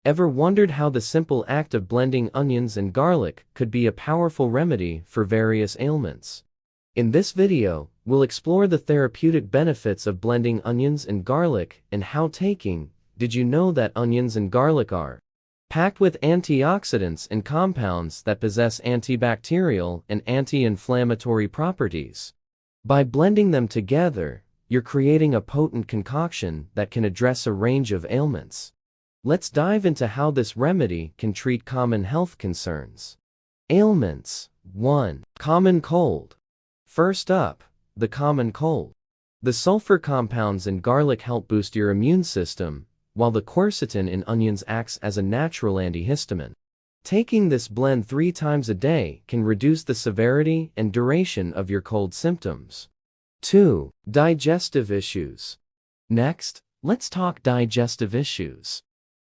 Ever wondered how the simple act of blending onions and garlic could be a powerful remedy for various ailments? In this video, we'll explore the therapeutic benefits of blending onions and garlic and how did you know that onions and garlic are packed with antioxidants and compounds that possess antibacterial and anti-inflammatory properties. By blending them together, you're creating a potent concoction that can address a range of ailments. Let's dive into how this remedy can treat common health concerns. Ailments. 1. Common cold. First up, the common cold. The sulfur compounds in garlic help boost your immune system, while the quercetin in onions acts as a natural antihistamine. Taking this blend 3 times a day can reduce the severity and duration of your cold symptoms. 2. Digestive issues. Next, let's talk digestive issues.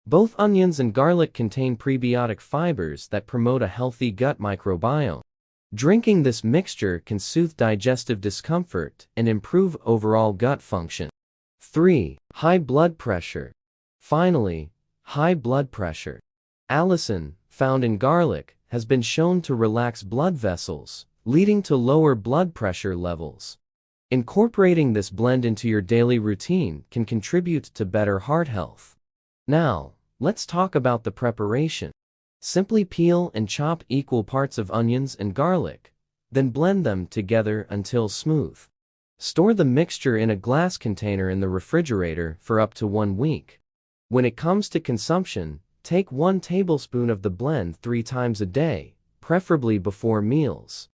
Both onions and garlic contain prebiotic fibers that promote a healthy gut microbiome. Drinking this mixture can soothe digestive discomfort and improve overall gut function. 3. High blood pressure. Finally, high blood pressure. Allicin, found in garlic, has been shown to relax blood vessels, leading to lower blood pressure levels. Incorporating this blend into your daily routine can contribute to better heart health. Now, let's talk about the preparation. Simply peel and chop equal parts of onions and garlic, then blend them together until smooth. Store the mixture in a glass container in the refrigerator for up to 1 week. When it comes to consumption, take 1 tablespoon of the blend 3 times a day, preferably before meals.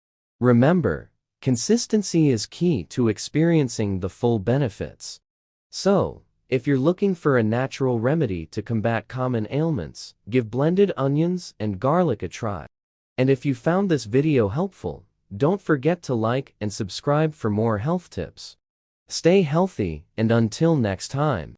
Remember, consistency is key to experiencing the full benefits. So, if you're looking for a natural remedy to combat common ailments, give blended onions and garlic a try. And if you found this video helpful, don't forget to like and subscribe for more health tips. Stay healthy, and until next time.